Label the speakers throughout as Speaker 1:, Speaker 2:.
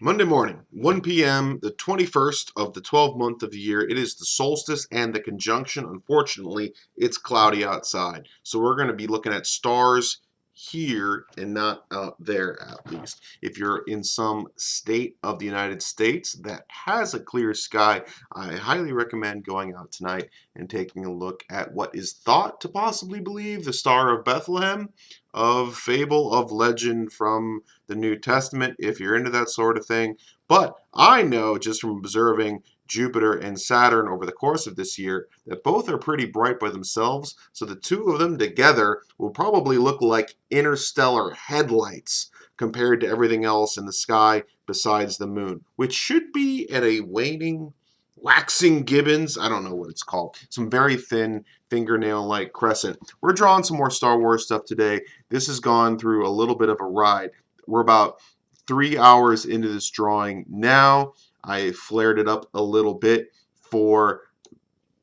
Speaker 1: Monday morning, 1 p.m., the 21st of the 12th month of the year. It is the solstice and the conjunction. Unfortunately, it's cloudy outside. So we're going to be looking at stars here and not out there, at least. If you're in some state of the United States that has a clear sky, I highly recommend going out tonight and taking a look at what is thought to possibly believe the Star of Bethlehem, of fable, of legend from the New Testament, if you're into that sort of thing. But I know just from observing Jupiter and Saturn over the course of this year that both are pretty bright by themselves, so the two of them together will probably look like interstellar headlights compared to everything else in the sky besides the moon, which should be at a waning, waxing gibbons, I don't know what it's called, some very thin fingernail-like crescent. We're drawing some more Star Wars stuff today. This has gone through a little bit of a ride. We're about 3 hours into this drawing now. I flared it up a little bit for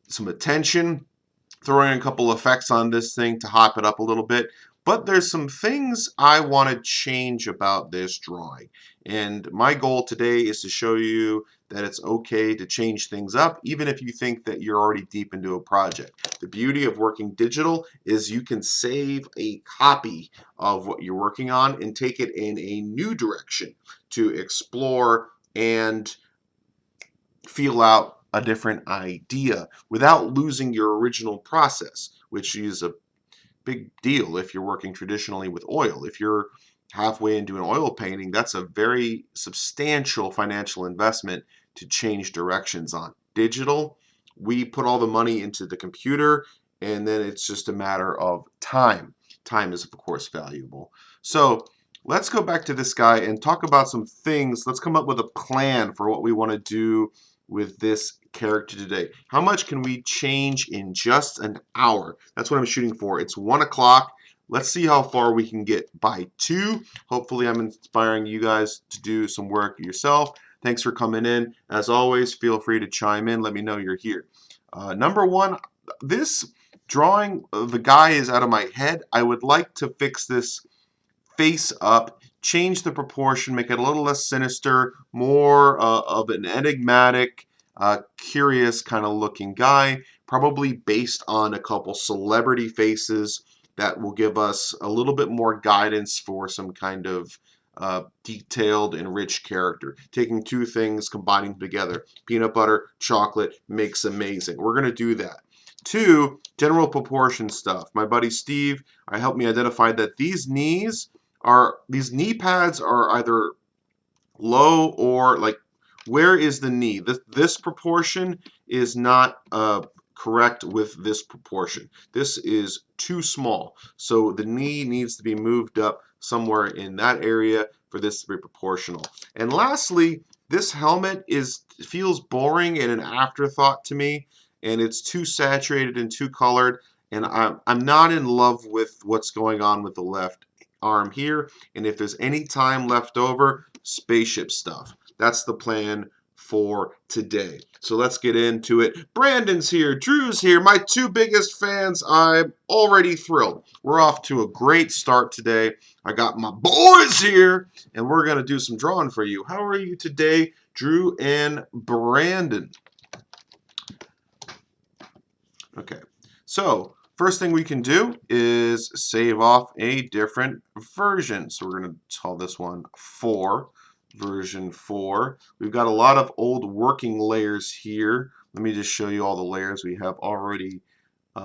Speaker 1: some attention, throwing a couple effects on this thing to hop it up a little bit. But there's some things I want to change about this drawing. And my goal today is to show you that it's okay to change things up, even if you think that you're already deep into a project. The beauty of working digital is you can save a copy of what you're working on and take it in a new direction to explore and feel out a different idea without losing your original process, which is a big deal if you're working traditionally with oil. If you're halfway into an oil painting, that's a very substantial financial investment to change directions on. Digital, we put all the money into the computer, and then it's just a matter of time. Time is, of course, valuable. So let's go back to this guy and talk about some things. Let's come up with a plan for what we want to do with this character today. How much can we change in just an hour? That's what I'm shooting for. It's 1 o'clock. Let's see how far we can get by 2. Hopefully I'm inspiring you guys to do some work yourself. Thanks for coming in. As always, feel free to chime in. Let me know you're here. Number 1, this drawing, the guy is out of my head. I would like to fix this face up, change the proportion, make it a little less sinister, more of an enigmatic, curious kind of looking guy, probably based on a couple celebrity faces that will give us a little bit more guidance for some kind of detailed and rich character. Taking two things, combining them together. Peanut butter, chocolate makes amazing. We're going to do that. 2, general proportion stuff. My buddy Steve helped me identify that these knee pads are either low or like, where is the knee? This proportion is not correct with this proportion. This is too small. So the knee needs to be moved up somewhere in that area for this to be proportional. And lastly, this helmet feels boring and an afterthought to me, and it's too saturated and too colored, and I'm not in love with what's going on with the left arm here. And if there's any time left over, spaceship stuff. That's the plan for today. So let's get into it. Brandon's here, Drew's here, my 2 biggest fans. I'm already thrilled. We're off to a great start today. I got my boys here, and we're going to do some drawing for you. How are you today, Drew and Brandon? Okay, so first thing we can do is save off a different version. So we're going to call this one 4, version 4. We've got a lot of old working layers here. Let me just show you all the layers we have already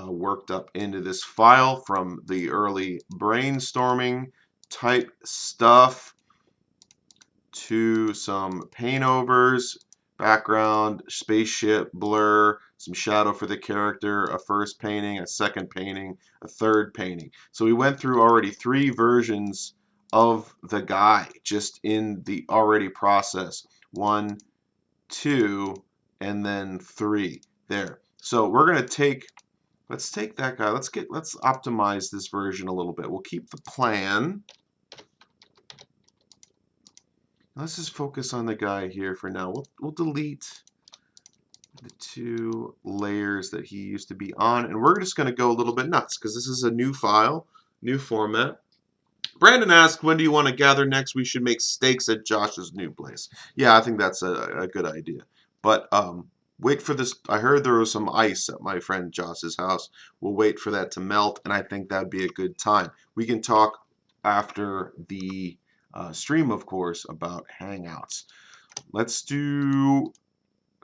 Speaker 1: worked up into this file from the early brainstorming type stuff to some paint overs, background, spaceship, blur, some shadow for the character, a first painting, a second painting, a third painting. So we went through already 3 versions of the guy just in the already process. 1, 2, and then 3 there. So we're going to let's take that guy. Let's optimize this version a little bit. We'll keep the plan. Let's just focus on the guy here for now. We'll delete the 2 layers that he used to be on, and we're just going to go a little bit nuts because this is a new file, new format. Brandon asked, when do you want to gather next? We should make steaks at Josh's new place. Yeah, I think that's a good idea. But wait for this. I heard there was some ice at my friend Josh's house. We'll wait for that to melt, and I think that'd be a good time. We can talk after the stream, of course, about Hangouts. Let's do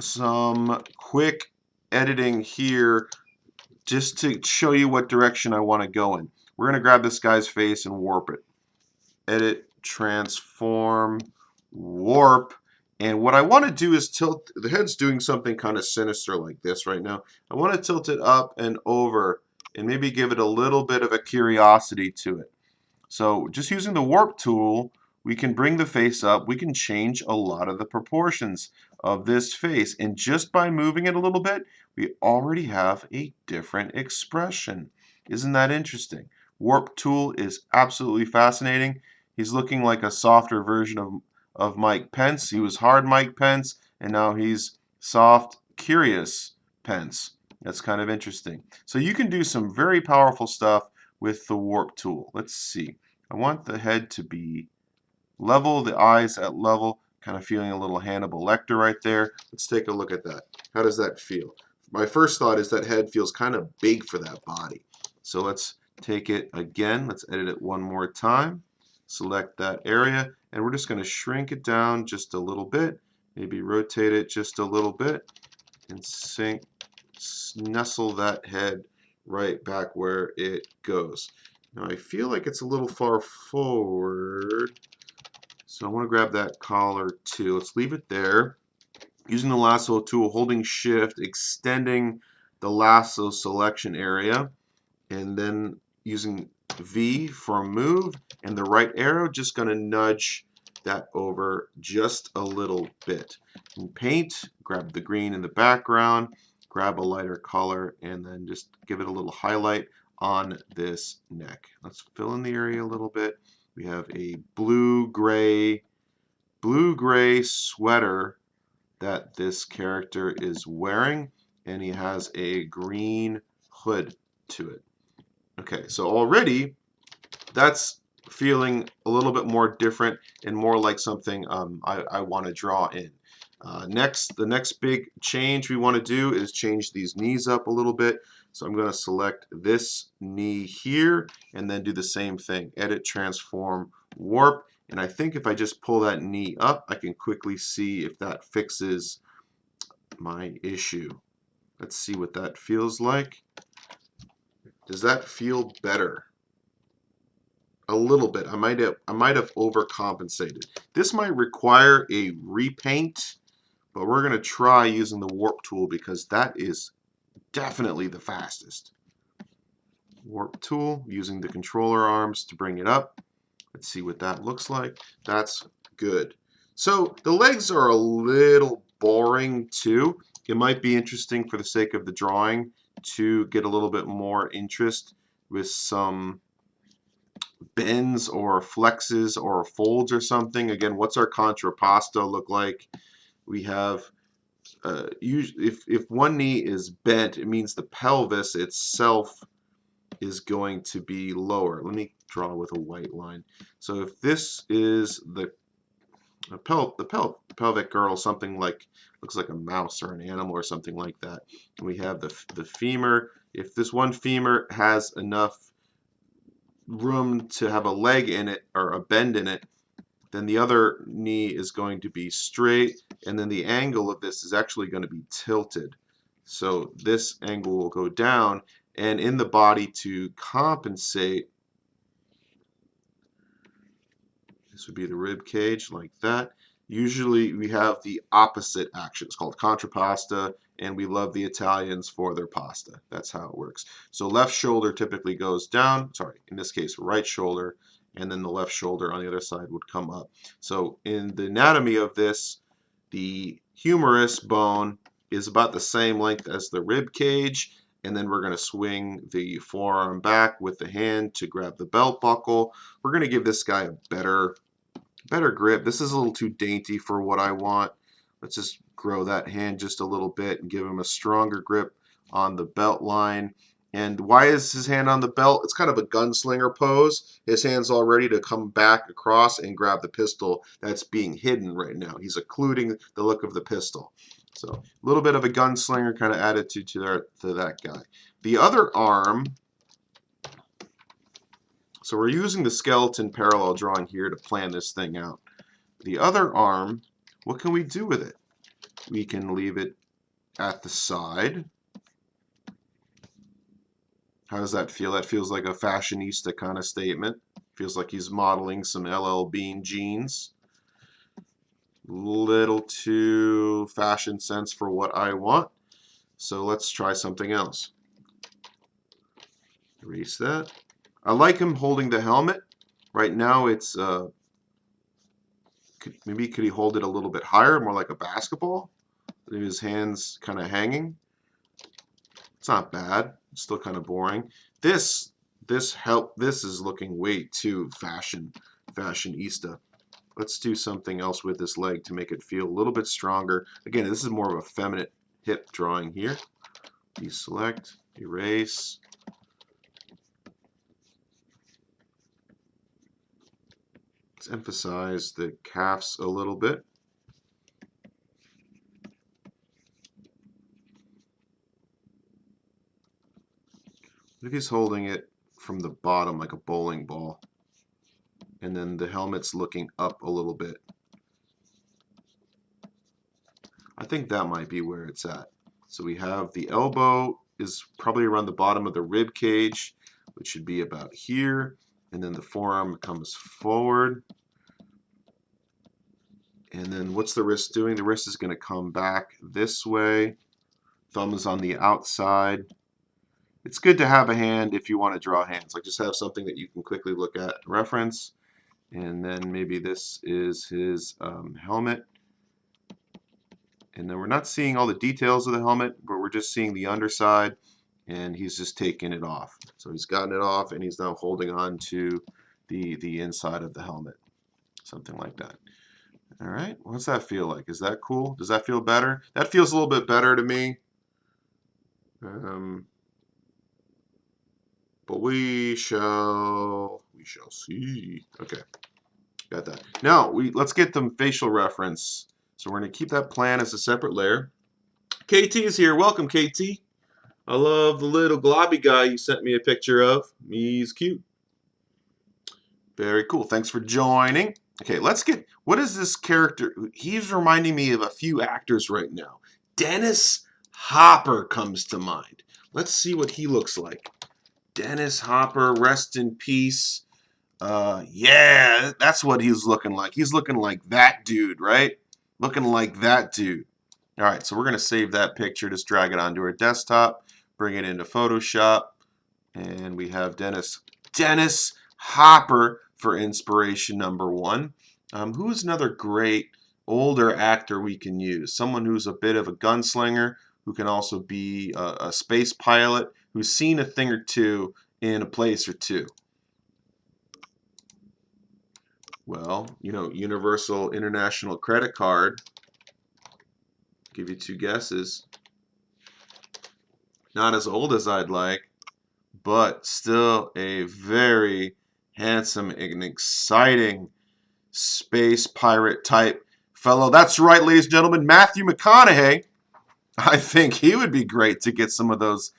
Speaker 1: some quick editing here just to show you what direction I want to go in. We're going to grab this guy's face and warp it. Edit, transform, warp. And what I want to do is tilt, the head's doing something kind of sinister like this right now. I want to tilt it up and over and maybe give it a little bit of a curiosity to it. So just using the warp tool, we can bring the face up. We can change a lot of the proportions of this face. And just by moving it a little bit, we already have a different expression. Isn't that interesting? Warp tool is absolutely fascinating. He's looking like a softer version of Mike Pence. He was hard Mike Pence, and now he's soft, curious Pence. That's kind of interesting. So you can do some very powerful stuff with the warp tool. Let's see. I want the head to be level, the eyes at level, kind of feeling a little Hannibal Lecter right there. Let's take a look at that. How does that feel? My first thought is that head feels kind of big for that body. So let's take it again. Let's edit it one more time. Select that area, and we're just going to shrink it down just a little bit. Maybe rotate it just a little bit and nestle that head right back where it goes. Now I feel like it's a little far forward, so I want to grab that collar too. Let's leave it there. Using the lasso tool, holding shift, extending the lasso selection area, and then using V for move, and the right arrow just going to nudge that over just a little bit. And paint, grab the green in the background, grab a lighter color, and then just give it a little highlight on this neck. Let's fill in the area a little bit. We have a blue-gray sweater that this character is wearing, and he has a green hood to it. Okay, so already that's feeling a little bit more different and more like something I want to draw in. The next big change we want to do is change these knees up a little bit. So I'm going to select this knee here and then do the same thing. Edit, transform, warp. And I think if I just pull that knee up, I can quickly see if that fixes my issue. Let's see what that feels like. Does that feel better? A little bit. I might have overcompensated. This might require a repaint, but we're going to try using the warp tool because that is definitely the fastest. Warp tool, using the controller arms to bring it up. Let's see what that looks like. That's good. So the legs are a little boring too. It might be interesting for the sake of the drawing to get a little bit more interest with some bends or flexes or folds or something. Again, what's our contrapposto look like? We have if one knee is bent, it means the pelvis itself is going to be lower. Let me draw with a white line. So if this is the pelvic girdle, something like, looks like a mouse or an animal or something like that. And we have the femur. If this one femur has enough room to have a leg in it or a bend in it, then the other knee is going to be straight, and then the angle of this is actually going to be tilted. So this angle will go down, and in the body to compensate, this would be the rib cage like that. Usually we have the opposite action. It's called contrapposto, and we love the Italians for their pasta. That's how it works. So left shoulder typically goes down, sorry, in this case right shoulder, and then the left shoulder on the other side would come up. So in the anatomy of this, the humerus bone is about the same length as the rib cage, and then we're going to swing the forearm back with the hand to grab the belt buckle. We're going to give this guy a better grip. This is a little too dainty for what I want. Let's just grow that hand just a little bit and give him a stronger grip on the belt line. And why is his hand on the belt? It's kind of a gunslinger pose. His hand's all ready to come back across and grab the pistol that's being hidden right now. He's occluding the look of the pistol. So a little bit of a gunslinger kind of attitude to that guy. The other arm, so we're using the skeleton parallel drawing here to plan this thing out. The other arm, what can we do with it? We can leave it at the side. How does that feel? That feels like a fashionista kind of statement. Feels like he's modeling some LL Bean jeans. Little too fashion sense for what I want. So let's try something else. Erase that. I like him holding the helmet. Right now it's, maybe could he hold it a little bit higher, more like a basketball? Leave his hands kind of hanging. It's not bad. It's still kind of boring. This is looking way too fashionista. Let's do something else with this leg to make it feel a little bit stronger. Again, this is more of a feminine hip drawing here. Deselect, erase. Let's emphasize the calves a little bit. What if he's holding it from the bottom like a bowling ball? And then the helmet's looking up a little bit. I think that might be where it's at. So we have the elbow is probably around the bottom of the rib cage, which should be about here. And then the forearm comes forward. And then what's the wrist doing? The wrist is going to come back this way. Thumb is on the outside. It's good to have a hand if you want to draw hands. Like just have something that you can quickly look at, reference. And then maybe this is his helmet. And then we're not seeing all the details of the helmet, but we're just seeing the underside. And he's just taking it off. So he's gotten it off and he's now holding on to the inside of the helmet. Something like that. All right, what's that feel like? Is that cool? Does that feel better? That feels a little bit better to me. But we shall see. Okay, got that. Now let's get the facial reference. So we're going to keep that plan as a separate layer. KT is here. Welcome, KT. I love the little globby guy you sent me a picture of. He's cute. Very cool. Thanks for joining. Okay, let's get, what is this character? He's reminding me of a few actors right now. Dennis Hopper comes to mind. Let's see what he looks like. Dennis Hopper, rest in peace. Yeah, that's what he's looking like. He's looking like that dude, right? Looking like that dude. All right, so we're going to save that picture. Just drag it onto our desktop, bring it into Photoshop, and we have Dennis Hopper for inspiration number one. Who is another great older actor we can use? Someone who's a bit of a gunslinger, who can also be a space pilot, who's seen a thing or two in a place or two. Well, you know, Universal International Credit Card. Give you two guesses. Not as old as I'd like, but still a very handsome and exciting space pirate type fellow. That's right, ladies and gentlemen, Matthew McConaughey. I think he would be great to get some of those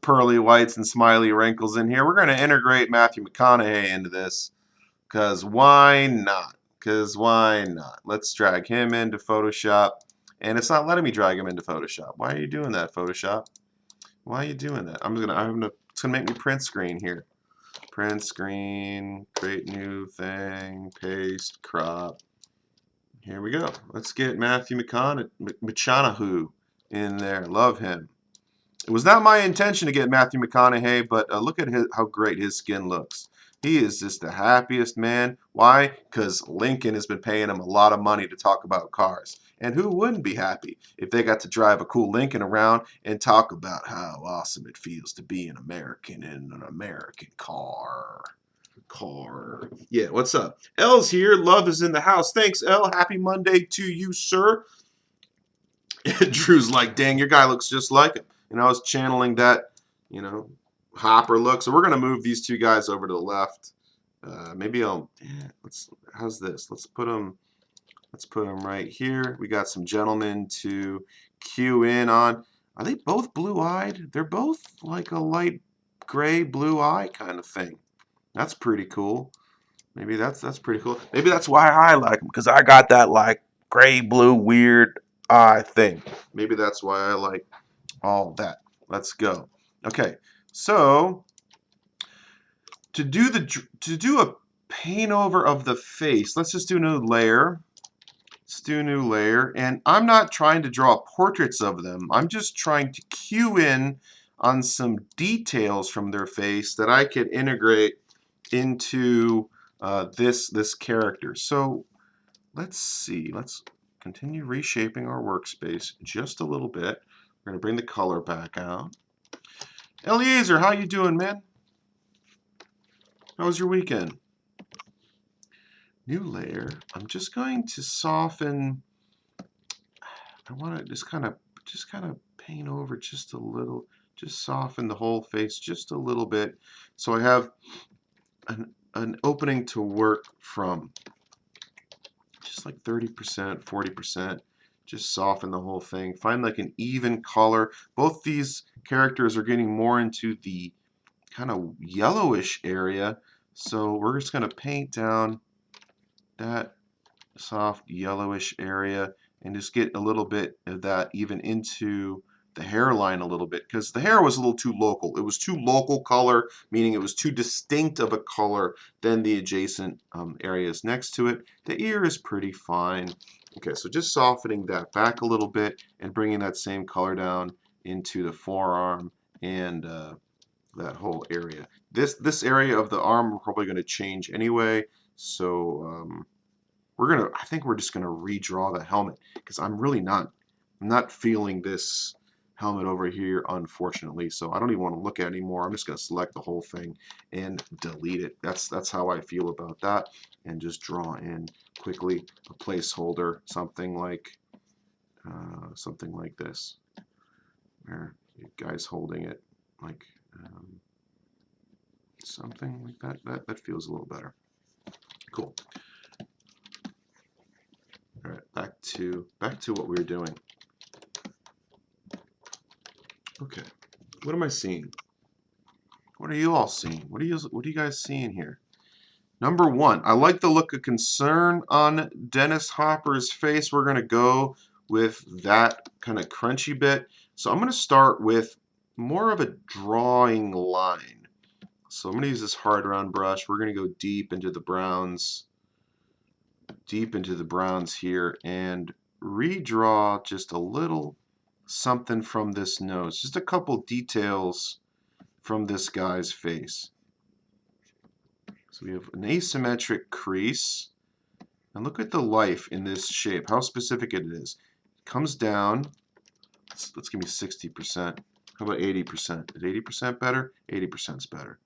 Speaker 1: pearly whites and smiley wrinkles in here. We're going to integrate Matthew McConaughey into this because why not? Because why not? Let's drag him into Photoshop. And it's not letting me drag him into Photoshop. Why are you doing that, Photoshop? Why are you doing that? It's gonna make me print screen here. Print screen, create new thing, paste, crop. Here we go. Let's get Matthew McConaughey in there. Love him. It was not my intention to get Matthew McConaughey, but look at how great his skin looks. He is just the happiest man. Why? Because Lincoln has been paying him a lot of money to talk about cars. And who wouldn't be happy if they got to drive a cool Lincoln around and talk about how awesome it feels to be an American in an American car. Yeah, what's up? L's here. Love is in the house. Thanks, L. Happy Monday to you, sir. Drew's like, dang, your guy looks just like him. And I was channeling that you know, Hopper look. So we're going to move these two guys over to the left. Maybe I'll, yeah, how's this? Let's put them right here. We got some gentlemen to cue in on. Are they both blue-eyed? They're both like a light gray blue eye kind of thing. That's pretty cool. Maybe that's pretty cool. Maybe that's why I like them, because I got that like gray blue weird eye thing. Maybe that's why I like all that. Let's go. Okay, so to do a paint over of the face, let's just do a new layer. Let's do a new layer, and I'm not trying to draw portraits of them. I'm just trying to cue in on some details from their face that I could integrate into this character. So let's see. Let's continue reshaping our workspace just a little bit. We're going to bring the color back out. Eliezer, how you doing, man? How was your weekend? New layer. I'm just going to soften. I want to just kind of paint over just a little, just soften the whole face just a little bit, so I have an opening to work from. Just like 30%, 40%. Just soften the whole thing. Find like an even color. Both these characters are getting more into the kind of yellowish area, so we're just going to paint down that soft yellowish area and just get a little bit of that even into the hairline a little bit, because the hair was a little too local. It was too local color, meaning it was too distinct of a color than the adjacent areas next to it. The ear is pretty fine. Okay, so just softening that back a little bit and bringing that same color down into the forearm and that whole area. This area of the arm we're probably going to change anyway, so I think we're just gonna redraw the helmet, because I'm not feeling this helmet over here, unfortunately. So I don't even want to look at it anymore. I'm just gonna select the whole thing and delete it. That's how I feel about that, and just draw in quickly a placeholder, something like this, where you guys holding it like something like that. That feels a little better. Cool. All right, back to what we were doing. Okay, what am I seeing? What are you all seeing? What are you guys seeing here? Number one, I like the look of concern on Dennis Hopper's face. We're going to go with that kind of crunchy bit. So I'm going to start with more of a drawing line. So I'm going to use this hard round brush. We're going to go deep into the browns here, and redraw just a little something from this nose. Just a couple details from this guy's face. So we have an asymmetric crease, and look at the life in this shape, how specific it is. It comes down. Let's give me 60%. How about 80%? Is 80% better? 80% is better.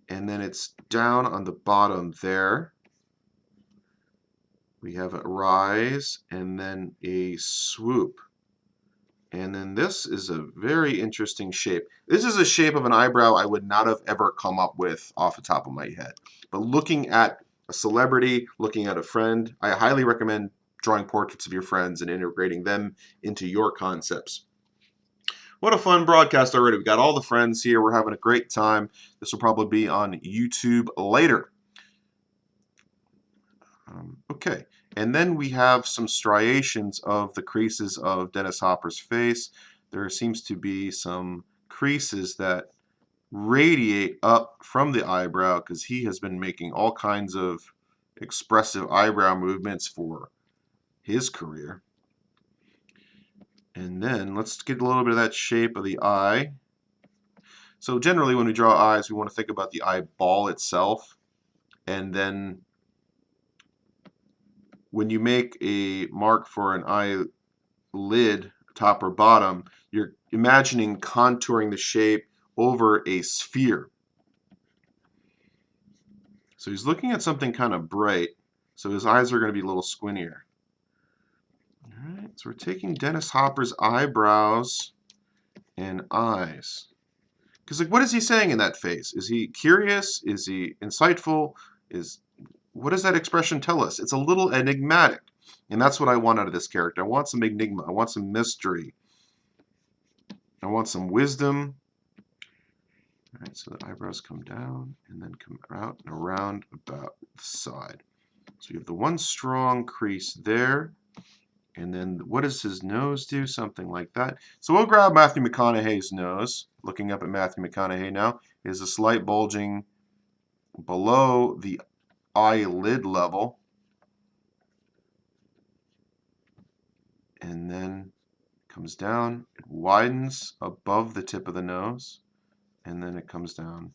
Speaker 1: And then it's down on the bottom there. We have a rise and then a swoop. And then this is a very interesting shape. This is a shape of an eyebrow I would not have ever come up with off the top of my head. But looking at a celebrity, looking at a friend, I highly recommend drawing portraits of your friends and integrating them into your concepts. What a fun broadcast already. We got all the friends here. We're having a great time. This will probably be on YouTube later. Okay, and then we have some striations of the creases of Dennis Hopper's face. There seems to be some creases that radiate up from the eyebrow, because he has been making all kinds of expressive eyebrow movements for his career. And then let's get a little bit of that shape of the eye. So generally when we draw eyes, we want to think about the eyeball itself, and then when you make a mark for an eyelid, top or bottom, you're imagining contouring the shape over a sphere. So he's looking at something kind of bright, so his eyes are going to be a little squintier. All right, so we're taking Dennis Hopper's eyebrows and eyes. Because like, what is he saying in that face? Is he curious? Is he insightful? What does that expression tell us? It's a little enigmatic. And that's what I want out of this character. I want some enigma. I want some mystery. I want some wisdom. All right, so the eyebrows come down and then come out and around about the side. So we have the one strong crease there. And then what does his nose do? Something like that. So we'll grab Matthew McConaughey's nose. Looking up at Matthew McConaughey now is a slight bulging below the eyelid level. And then comes down, it widens above the tip of the nose, and then it comes down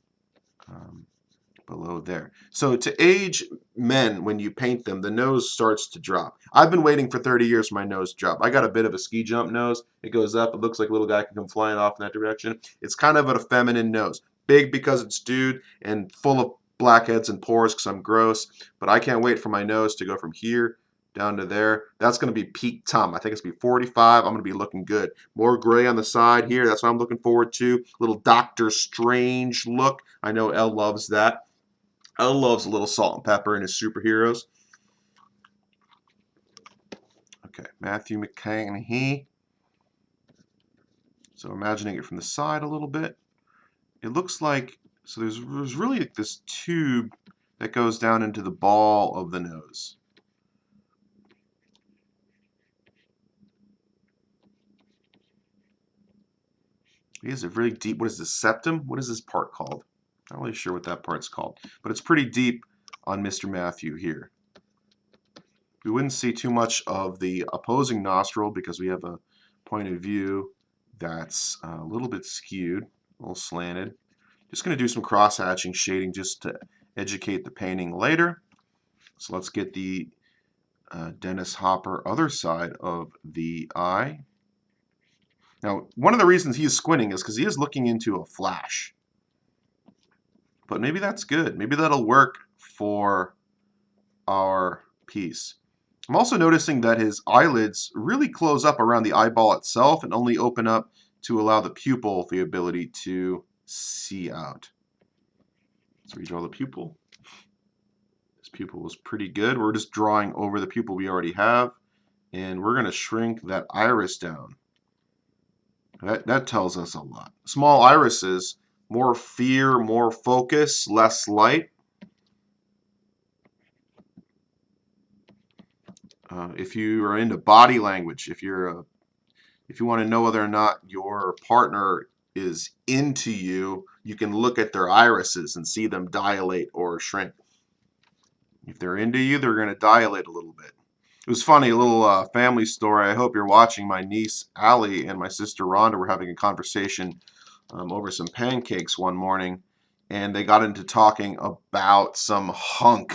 Speaker 1: below there. So to age men, when you paint them, the nose starts to drop. I've been waiting for 30 years for my nose to drop. I got a bit of a ski jump nose. It goes up. It looks like a little guy can come flying off in that direction. It's kind of a feminine nose. Big because it's dude and full of blackheads and pores because I'm gross. But I can't wait for my nose to go from here down to there. That's going to be peak Tom. I think it's going to be 45. I'm going to be looking good. More gray on the side here. That's what I'm looking forward to. Little Doctor Strange look. I know Elle loves that. Elle loves a little salt and pepper in his superheroes. Okay, Matthew McConaughey. So imagining it from the side a little bit. It looks like, so there's really like this tube that goes down into the ball of the nose. He has a really deep, what is this, septum? What is this part called? Not really sure what that part's called, but it's pretty deep on Mr. Matthew here. We wouldn't see too much of the opposing nostril because we have a point of view that's a little bit skewed, a little slanted. Just going to do some cross-hatching shading just to educate the painting later. So let's get the Dennis Hopper other side of the eye. Now, one of the reasons he is squinting is because he is looking into a flash. But maybe that's good. Maybe that'll work for our piece. I'm also noticing that his eyelids really close up around the eyeball itself and only open up to allow the pupil the ability to see out. So we draw the pupil. This pupil was pretty good. We're just drawing over the pupil we already have. And we're going to shrink that iris down. That tells us a lot. Small irises, more fear, more focus, less light. If you are into body language, if you want to know whether or not your partner is into you, you can look at their irises and see them dilate or shrink. If they're into you, they're going to dilate a little bit. It was funny, a little family story. I hope you're watching. My niece Allie and my sister Rhonda were having a conversation over some pancakes one morning, and they got into talking about some hunk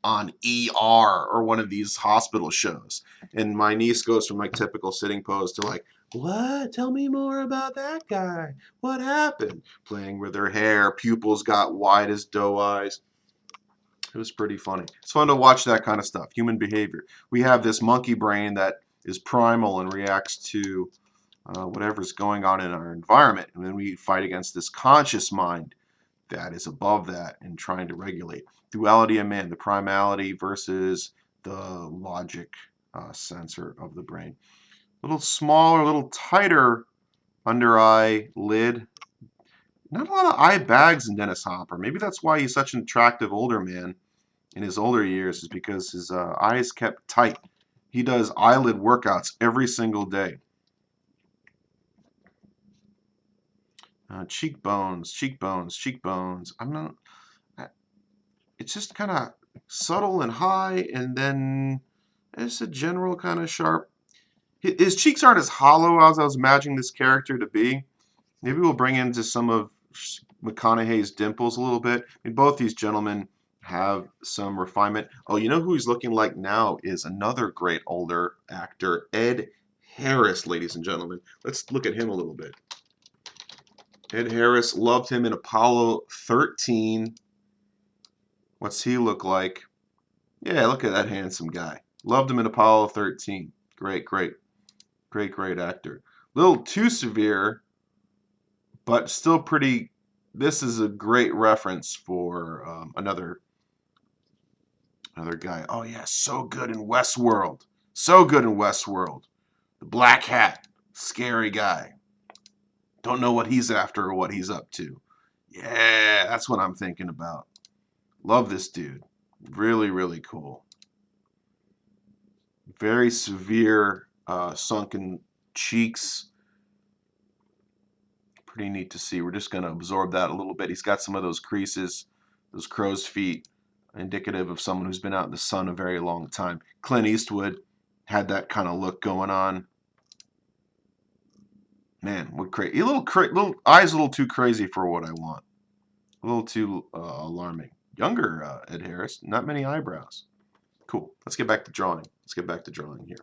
Speaker 1: on ER or one of these hospital shows. And my niece goes from like typical sitting pose to like, what? Tell me more about that guy. What happened? Playing with her hair, pupils got wide as doe eyes. It was pretty funny. It's fun to watch that kind of stuff, human behavior. We have this monkey brain that is primal and reacts to whatever's going on in our environment. And then we fight against this conscious mind that is above that and trying to regulate. Duality of man, the primality versus the logic sensor of the brain. A little smaller, a little tighter under eye lid. Not a lot of eye bags in Dennis Hopper. Maybe that's why he's such an attractive older man in his older years, is because his eyes kept tight. He does eyelid workouts every single day. Cheekbones, cheekbones, cheekbones. It's just kind of subtle and high, and then it's a general kind of sharp. His cheeks aren't as hollow as I was imagining this character to be. Maybe we'll bring into some of McConaughey's dimples a little bit. I mean, both these gentlemen have some refinement. Oh, you know who he's looking like now is another great older actor, Ed Harris, ladies and gentlemen. Let's look at him a little bit. Ed Harris, loved him in Apollo 13. What's he look like? Yeah, look at that handsome guy. Loved him in Apollo 13. Great, great, great, great actor. Little too severe, but still pretty this is a great reference for another guy. Oh yeah, so good in Westworld. So good in Westworld. The black hat, scary guy. Don't know what he's after or what he's up to. Yeah, that's what I'm thinking about. Love this dude. Really, really cool. Very severe sunken cheeks. Pretty neat to see. We're just going to absorb that a little bit. He's got some of those creases, those crow's feet, indicative of someone who's been out in the sun a very long time. Clint Eastwood had that kind of look going on. Man, what crazy! Little eyes, a little too crazy for what I want. A little too alarming. Younger Ed Harris, not many eyebrows. Cool. Let's get back to drawing. Let's get back to drawing here.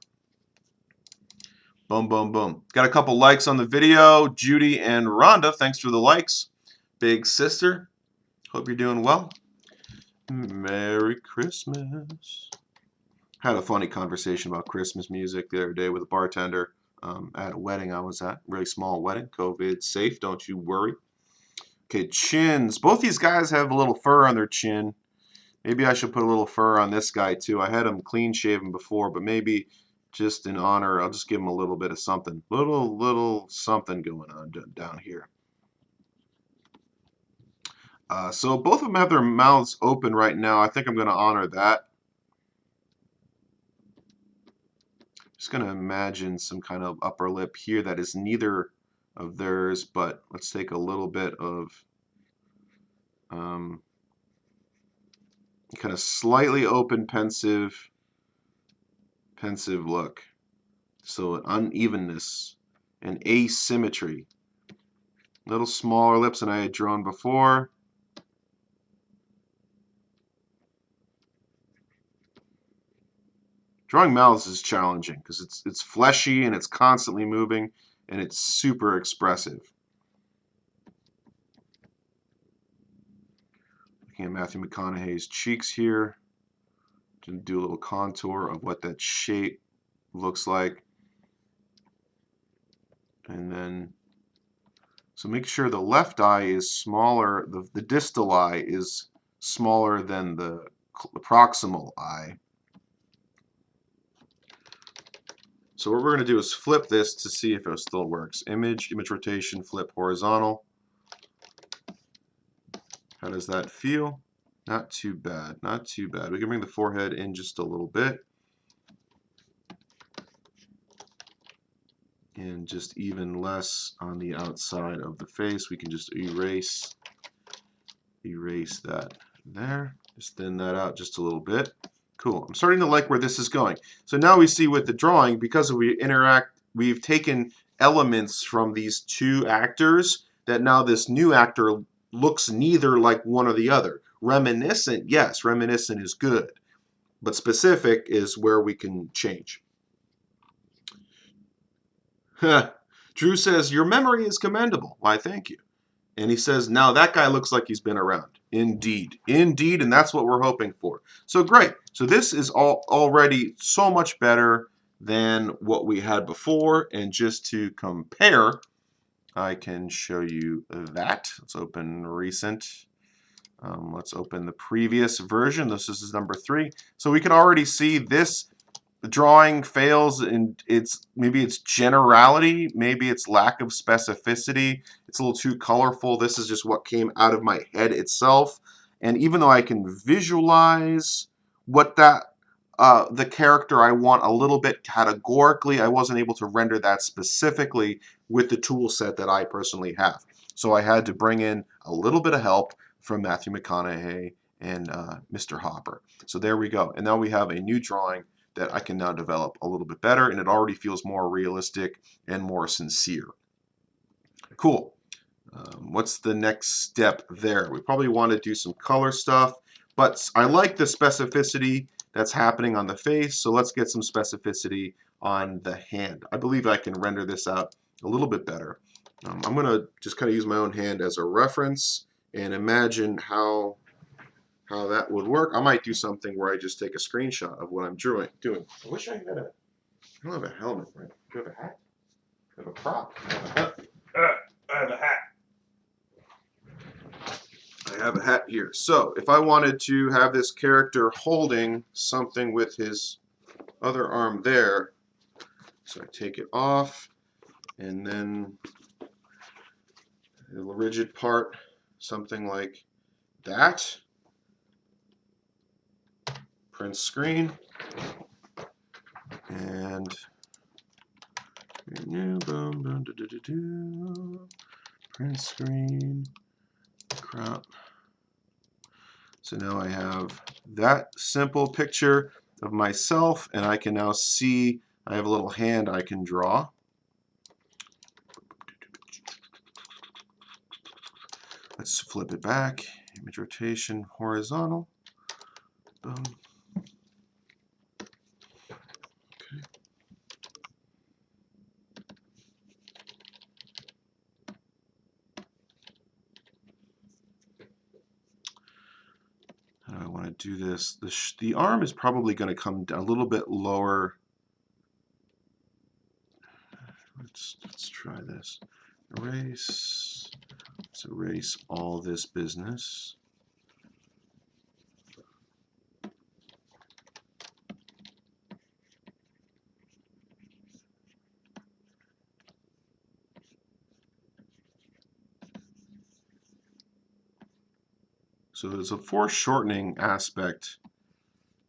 Speaker 1: Boom, boom, boom. Got a couple likes on the video. Judy and Rhonda, thanks for the likes. Big sister, hope you're doing well. Merry Christmas. Had a funny conversation about Christmas music the other day with a bartender at a wedding I was at. Really small wedding. COVID safe, don't you worry. Okay, chins. Both these guys have a little fur on their chin. Maybe I should put a little fur on this guy too. I had him clean shaven before, but maybe just in honor, I'll just give him a little bit of something. Little something going on down here. So both of them have their mouths open right now. I think I'm going to honor that. Just going to imagine some kind of upper lip here that is neither of theirs, but let's take a little bit of kind of slightly open, pensive look. So an unevenness and asymmetry. Little smaller lips than I had drawn before. Drawing mouths is challenging because it's fleshy and it's constantly moving and it's super expressive. Looking at Matthew McConaughey's cheeks here to do a little contour of what that shape looks like. And then, so make sure the left eye is smaller, the distal eye is smaller than the proximal eye. So what we're going to do is flip this to see if it still works. Image rotation, flip horizontal. How does that feel? Not too bad, not too bad. We can bring the forehead in just a little bit. And just even less on the outside of the face. We can just erase that there. Just thin that out just a little bit. Cool. I'm starting to like where this is going. So now we see with the drawing, because we've taken elements from these two actors, that now this new actor looks neither like one or the other. Reminiscent, yes, reminiscent is good. But specific is where we can change. Drew says, your memory is commendable. Why, thank you. And he says, now that guy looks like he's been around. Indeed. Indeed, and that's what we're hoping for. So great. So this is already so much better than what we had before. And just to compare, I can show you that. Let's open recent. Let's open the previous version. This is number 3. So we can already see this. The drawing fails in maybe its generality, maybe its lack of specificity. It's a little too colorful. This is just what came out of my head itself. And even though I can visualize what the character I want a little bit categorically, I wasn't able to render that specifically with the tool set that I personally have. So I had to bring in a little bit of help from Matthew McConaughey and Mr. Hopper. So there we go. And now we have a new drawing that I can now develop a little bit better, and it already feels more realistic and more sincere. Cool. What's the next step there? We probably want to do some color stuff, but I like the specificity that's happening on the face, so let's get some specificity on the hand. I believe I can render this out a little bit better. I'm going to just kind of use my own hand as a reference and imagine how that would work. I might do something where I just take a screenshot of what I'm doing. I wish I had I don't have a helmet, right? Do you have a hat? I have a prop. I have a hat. I have a hat here. So if I wanted to have this character holding something with his other arm there, so I take it off, and then the rigid part, something like that. Print screen, and boom, boom, print screen, crop. So now I have that simple picture of myself, and I can now see I have a little hand I can draw. Let's flip it back. Image rotation, horizontal. Boom. Okay. How do I want to do this? The arm is probably going to come down a little bit lower. Let's try this. Erase. Let's erase all this business. So there's a foreshortening aspect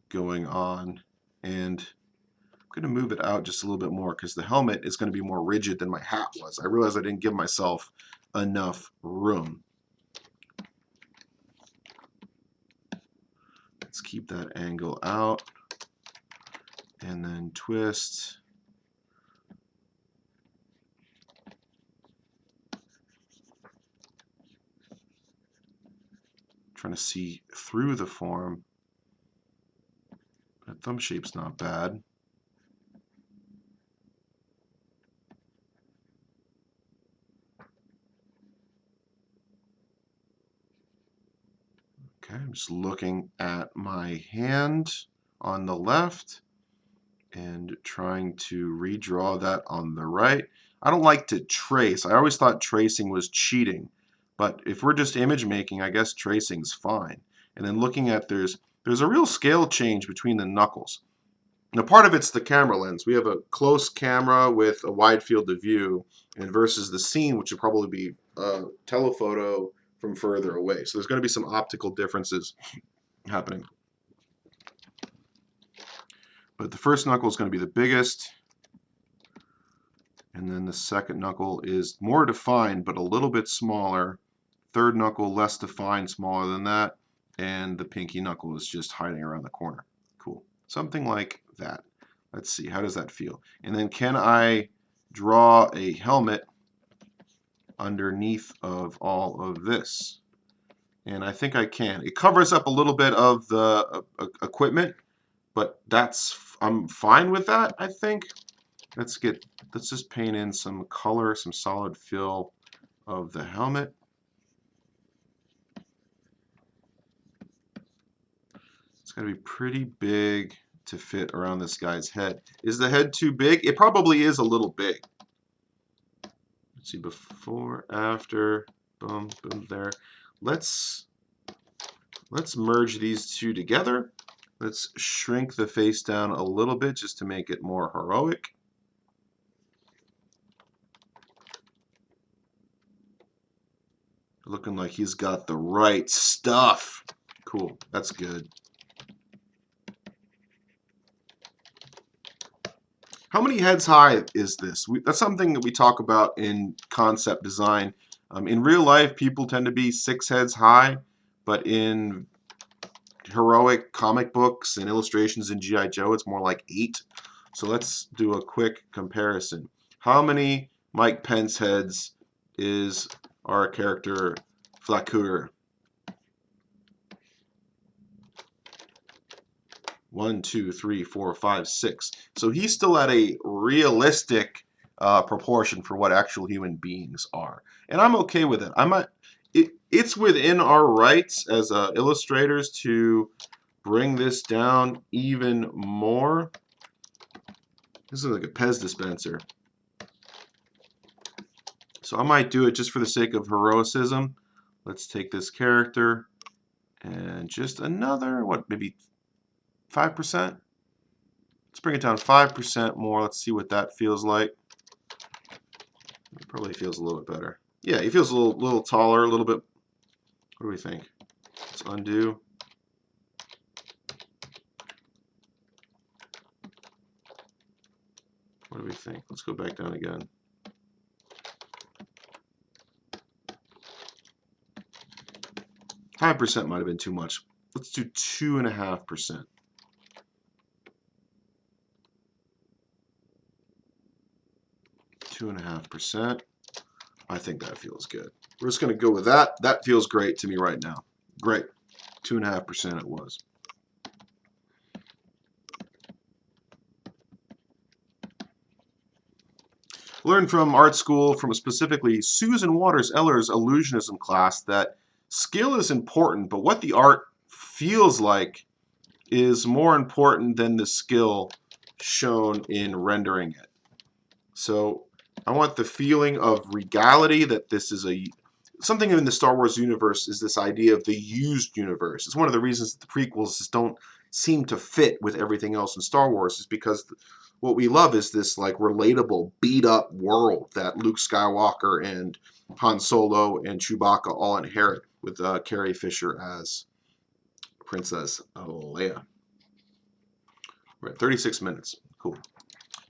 Speaker 1: going on, and I'm going to move it out just a little bit more because the helmet is going to be more rigid than my hat was. I realized I didn't give myself enough room. Let's keep that angle out, and then twist. Trying to see through the form. That thumb shape's not bad. Okay, I'm just looking at my hand on the left and trying to redraw that on the right. I don't like to trace. I always thought tracing was cheating. But if we're just image making, I guess tracing's fine. And then looking at there's a real scale change between the knuckles. Now part of it's the camera lens. We have a close camera with a wide field of view, and versus the scene, which would probably be a telephoto from further away. So there's going to be some optical differences happening. But the first knuckle is going to be the biggest, and then the second knuckle is more defined but a little bit smaller. Third knuckle less defined, smaller than that, and the pinky knuckle is just hiding around the corner. Cool. Something like that. Let's see, how does that feel? And then can I draw a helmet underneath of all of this? And I think I can. It covers up a little bit of the equipment, but I'm fine with that, I think. Let's just paint in some color, some solid fill of the helmet. It's going to be pretty big to fit around this guy's head. Is the head too big? It probably is a little big. Let's see, before, after, boom, boom, there. Let's merge these two together. Let's shrink the face down a little bit just to make it more heroic. Looking like he's got the right stuff. Cool, that's good. How many heads high is this? That's something that we talk about in concept design. In real life, people tend to be 6 heads high, but in heroic comic books and illustrations in G.I. Joe, it's more like 8. So let's do a quick comparison. How many Mike Pence heads is our character Flacour? 1, 2, 3, 4, 5, 6. So he's still at a realistic proportion for what actual human beings are, and I'm okay with it. It's within our rights as illustrators to bring this down even more. This is like a Pez dispenser, so I might do it just for the sake of heroicism. Let's take this character and just another, what, maybe 5%? Let's bring it down 5% more. Let's see what that feels like. It probably feels a little bit better. Yeah, he feels a little taller, a little bit. What do we think? Let's undo. What do we think? Let's go back down again. Five percent might have been too much. Let's do 2.5%. 2.5%. I think that feels good. We're just going to go with that. That feels great to me right now. Great. 2.5% it was. Learned from art school, from specifically Susan Waters Eller's illusionism class, that skill is important, but what the art feels like is more important than the skill shown in rendering it. So I want the feeling of regality, that this is something in the Star Wars universe is this idea of the used universe. It's one of the reasons that the prequels just don't seem to fit with everything else in Star Wars, is because what we love is this like relatable, beat up world that Luke Skywalker and Han Solo and Chewbacca all inherit, with Carrie Fisher as Princess Leia. We're at 36 minutes. Cool.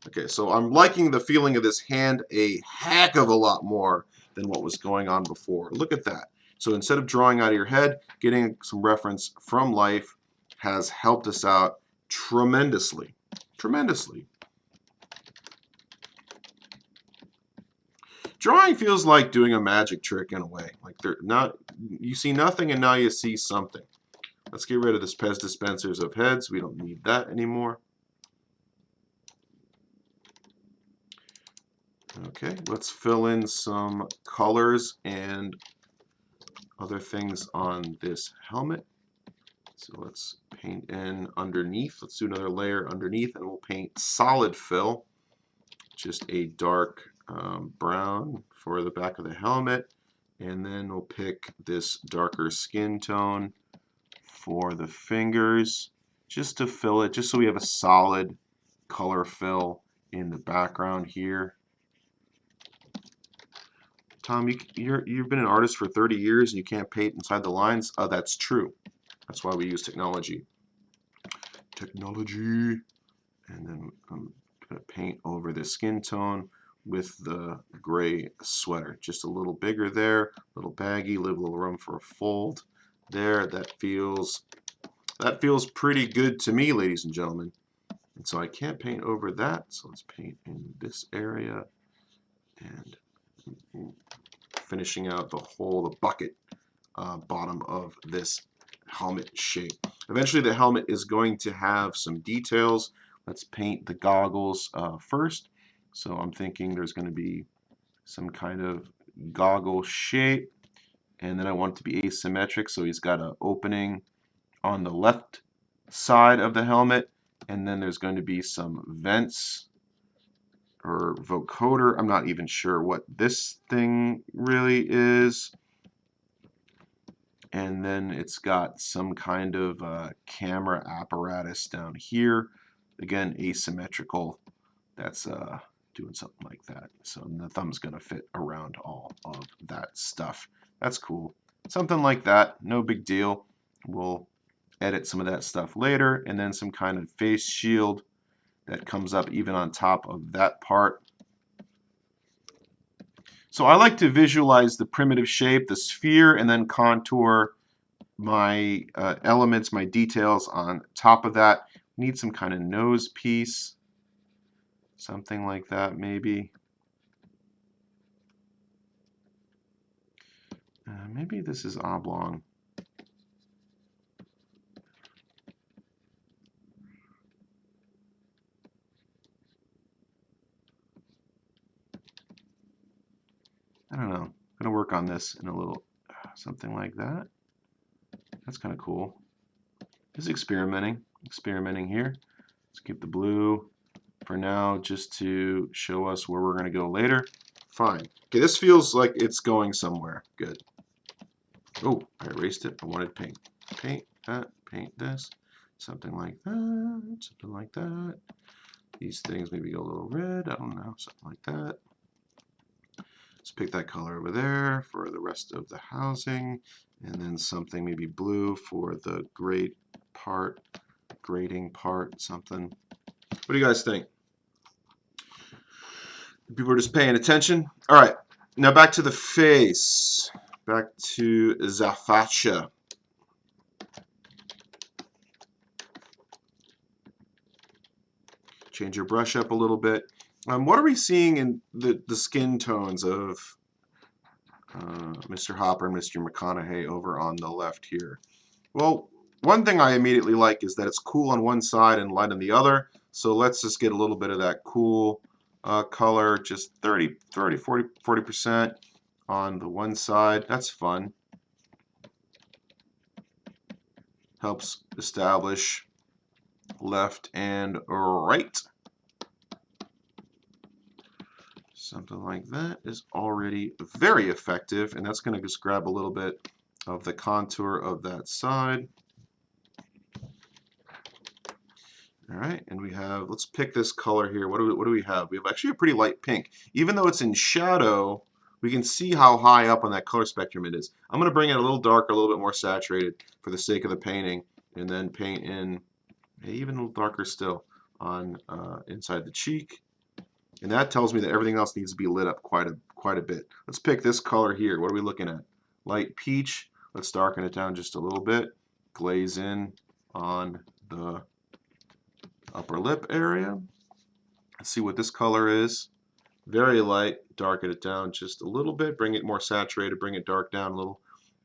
Speaker 1: Okay, so I'm liking the feeling of this hand a heck of a lot more than what was going on before. Look at that. So instead of drawing out of your head, getting some reference from life has helped us out tremendously. Tremendously. Drawing feels like doing a magic trick in a way. Like you see nothing and now you see something. Let's get rid of this Pez dispensers of heads. We don't need that anymore. Okay, let's fill in some colors and other things on this helmet. So let's paint in underneath. Let's do another layer underneath, and we'll paint solid fill. Just a dark brown for the back of the helmet. And then we'll pick this darker skin tone for the fingers, just to fill it, just so we have a solid color fill in the background here. Tom, you've been an artist for 30 years and you can't paint inside the lines? Oh, that's true. That's why we use technology. Technology. And then I'm going to paint over the skin tone with the gray sweater. Just a little bigger there, a little baggy, leave a little room for a fold there. That feels pretty good to me, ladies and gentlemen. And so I can't paint over that, so let's paint in this area and finishing out the bucket bottom of this helmet shape. Eventually the helmet is going to have some details. Let's paint the goggles first. So I'm thinking there's going to be some kind of goggle shape, and then I want it to be asymmetric, so he's got an opening on the left side of the helmet, and then there's going to be some vents or vocoder. I'm not even sure what this thing really is. And then it's got some kind of camera apparatus down here. Again, asymmetrical. That's doing something like that. So the thumb's going to fit around all of that stuff. That's cool. Something like that. No big deal. We'll edit some of that stuff later. And then some kind of face shield that comes up even on top of that part. So I like to visualize the primitive shape, the sphere, and then contour my elements, my details on top of that. Need some kind of nose piece, something like that maybe. Maybe this is oblong. I don't know. I'm going to work on this in a little, something like that. That's kind of cool. Just experimenting here. Let's keep the blue for now just to show us where we're going to go later. Fine. Okay, this feels like it's going somewhere. Good. Oh, I erased it. I wanted paint. Paint that, paint this. Something like that, something like that. These things maybe go a little red, I don't know, something like that. Let's pick that color over there for the rest of the housing, and then something maybe blue for the grate part, grating part, something. What do you guys think? People are just paying attention? All right, now back to the face. Back to Zafacha. Change your brush up a little bit. What are we seeing in the skin tones of Mr. Hopper and Mr. Mcconaughey over on the left here? Well, one thing I immediately like is that it's cool on one side and light on the other. So let's just get a little bit of that cool color, just 30, 40% on the one side. That's fun. Helps establish left and right. Something like that is already very effective, and that's going to just grab a little bit of the contour of that side. All right, and we have, let's pick this color here. What do we have? We have actually a pretty light pink. Even though it's in shadow, we can see how high up on that color spectrum it is. I'm going to bring it a little darker, a little bit more saturated for the sake of the painting, and then paint in even a little darker still on inside the cheek. And that tells me that everything else needs to be lit up quite a bit. Let's pick this color here. What are we looking at? Light peach. Let's darken it down just a little bit. Glaze in on the upper lip area. Let's see what this color is. Very light. Darken it down just a little bit. Bring it more saturated. Bring it dark down a little.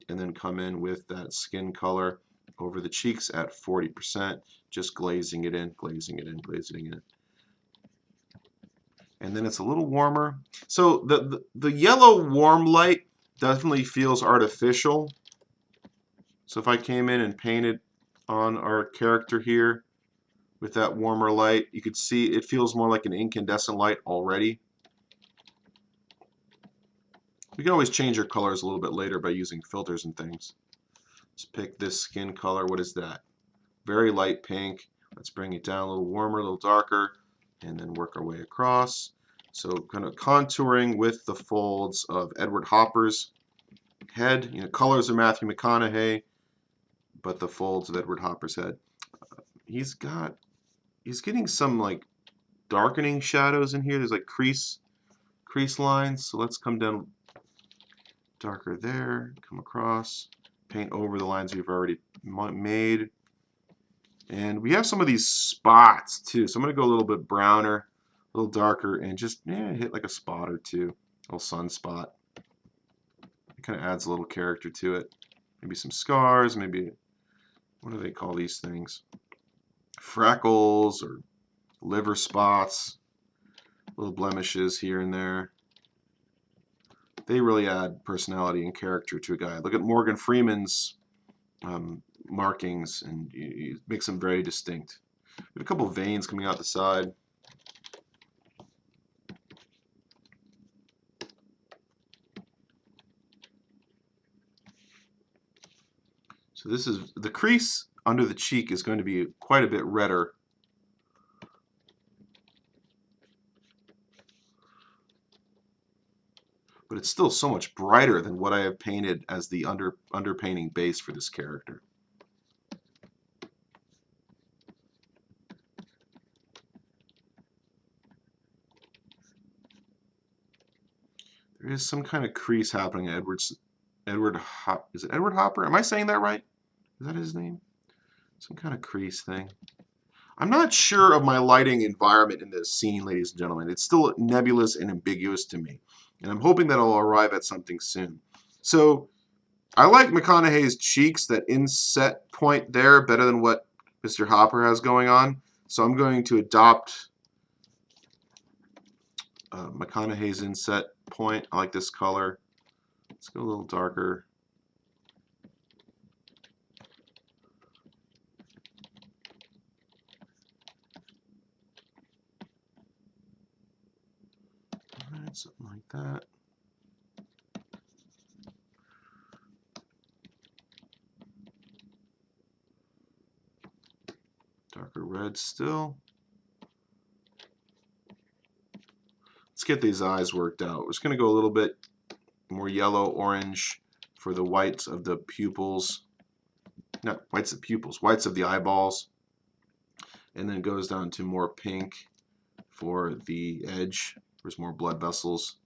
Speaker 1: And then come in with that skin color over the cheeks at 40%. Just glazing it in, glazing it in, glazing it in. And then it's a little warmer. So the yellow warm light definitely feels artificial. So if I came in and painted on our character here with that warmer light, you could see it feels more like an incandescent light already. You can always change your colors a little bit later by using filters and things. Let's pick this skin color. What is that? Very light pink. Let's bring it down a little warmer, a little darker, and then work our way across. So kind of contouring with the folds of Edward Hopper's head. You know, colors are Matthew McConaughey, but the folds of Edward Hopper's head. He's getting some like darkening shadows in here. There's like crease lines. So let's come down darker there, come across, paint over the lines we've already made. And we have some of these spots too. So I'm going to go a little bit browner, a little darker, and just hit like a spot or two, a little sunspot. It kind of adds a little character to it. Maybe some scars, maybe, what do they call these things? Freckles or liver spots, little blemishes here and there. They really add personality and character to a guy. Look at Morgan Freeman's markings, and it makes them very distinct. We have a couple of veins coming out the side. So this is the crease under the cheek is going to be quite a bit redder. But it's still so much brighter than what I have painted as the underpainting base for this character. There is some kind of crease happening at is it Edward Hopper? Am I saying that right? Is that his name? Some kind of crease thing. I'm not sure of my lighting environment in this scene, ladies and gentlemen. It's still nebulous and ambiguous to me. And I'm hoping that I'll arrive at something soon. So I like McConaughey's cheeks, that inset point there, better than what Mr. Hopper has going on. So I'm going to adopt McConaughey's inset point. I like this color. Let's go a little darker. All right, something like that. good still. Let's get these eyes worked out. We're just going to go a little bit more yellow, orange for the whites of the pupils. Not whites of pupils, whites of the eyeballs. And then it goes down to more pink for the edge. There's more blood vessels.